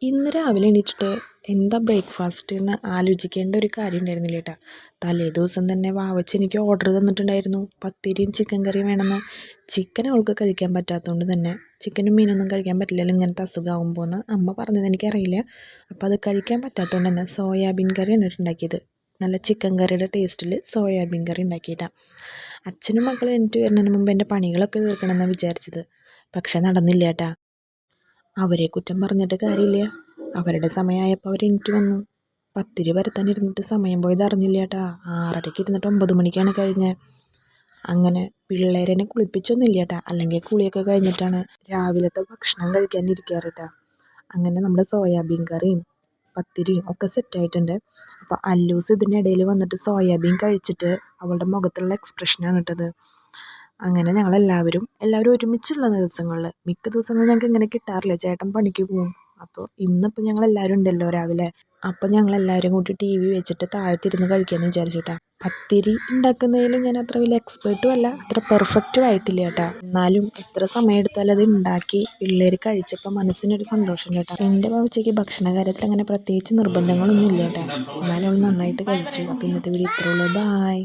ഇന്ന് രാവിലെ എണീറ്റിട്ട് എന്താ ബ്രേക്ക്ഫാസ്റ്റ് എന്ന് ആലോചിക്കേണ്ട ഒരു കാര്യം ഉണ്ടായിരുന്നില്ല കേട്ടോ. തലേ ദിവസം തന്നെ വാവച്ചി എനിക്ക് ഓർഡർ തന്നിട്ടുണ്ടായിരുന്നു പത്തിരിയും ചിക്കൻ കറിയും വേണമെന്ന്. ചിക്കൻ അവൾക്ക് കഴിക്കാൻ പറ്റാത്തതുകൊണ്ട് തന്നെ ചിക്കനും മീനൊന്നും കഴിക്കാൻ പറ്റില്ലല്ലോ ഇങ്ങനത്തെ അസുഖമാകുമ്പോൾ എന്ന് അമ്മ പറഞ്ഞത് എനിക്കറിയില്ല. അപ്പോൾ അത് കഴിക്കാൻ പറ്റാത്തതുകൊണ്ട് തന്നെ സോയാബീൻ കറിയാണ് ഉണ്ടാക്കിയത്. നല്ല ചിക്കൻ കറിയുടെ ടേസ്റ്റിൽ സോയാബീൻ കറി ഉണ്ടാക്കിയിട്ടാണ്. അച്ഛനും മക്കളും എനിക്ക് വരുന്നതിന് മുമ്പ് എൻ്റെ പണികളൊക്കെ തീർക്കണമെന്നാണ് വിചാരിച്ചത്. പക്ഷെ നടന്നില്ല കേട്ടാ. അവരെ കുറ്റം പറഞ്ഞിട്ട് കാര്യമില്ല. അവരുടെ സമയമായപ്പോൾ അവർ എണീറ്റ് വന്നു. പത്തിരി പരത്താനിരുന്നിട്ട് സമയം പോയത് അറിഞ്ഞില്ല കേട്ടാ. 6:30-ക്ക് ഇരുന്നിട്ട് 9 മണിക്കാണ് കഴിഞ്ഞത്. അങ്ങനെ പിള്ളേരെന്നെ കുളിപ്പിച്ചൊന്നുമില്ല കേട്ടാ. അല്ലെങ്കിൽ കുളിയൊക്കെ കഴിഞ്ഞിട്ടാണ് രാവിലത്തെ ഭക്ഷണം കഴിക്കാനിരിക്കാറ് കേട്ടാ. അങ്ങനെ നമ്മുടെ സോയാബീൻ കറിയും പത്തിരിയും ഒക്കെ സെറ്റായിട്ടുണ്ട്. അപ്പോൾ അല്ലൂസ് ഇതിൻ്റെ ഇടയിൽ വന്നിട്ട് സോയാബീൻ കഴിച്ചിട്ട് അവളുടെ മുഖത്തുള്ള എക്സ്പ്രഷനാണ് ഇട്ടത്. അങ്ങനെ ഞങ്ങളെല്ലാവരും ഒരുമിച്ചുള്ള ദിവസങ്ങളിൽ മിക്ക ദിവസങ്ങളിൽ ഞങ്ങൾക്ക് ഇങ്ങനെ കിട്ടാറില്ല. ചേട്ടൻ പണിക്ക് പോവും. അപ്പോൾ ഇന്നിപ്പോൾ ഞങ്ങളെല്ലാവരും ഉണ്ടല്ലോ രാവിലെ. അപ്പോൾ ഞങ്ങളെല്ലാവരും കൂടി ടി വി വെച്ചിട്ട് താഴത്തിരുന്ന് കഴിക്കാമെന്ന് വിചാരിച്ചിട്ടാ. പത്തിരി ഉണ്ടാക്കുന്നതിൽ ഞാൻ അത്ര വലിയ എക്സ്പേർട്ടും അല്ല, അത്ര പെർഫെക്റ്റും ആയിട്ടില്ല കേട്ടോ. എന്നാലും എത്ര സമയം എടുത്താലും അത് ഉണ്ടാക്കി പിള്ളേർ കഴിച്ചപ്പോൾ മനസ്സിനൊരു സന്തോഷം കേട്ടോ. എൻ്റെ ഉച്ചയ്ക്ക് ഭക്ഷണ കാര്യത്തിൽ അങ്ങനെ പ്രത്യേകിച്ച് നിർബന്ധങ്ങളൊന്നും ഇല്ല കേട്ടോ. എന്നാലും അവൾ നന്നായിട്ട് കഴിച്ചു. അപ്പോൾ ഇന്നത്തെ വീഡിയോ ഇത്രേ ഉള്ളൂ. ബായ്.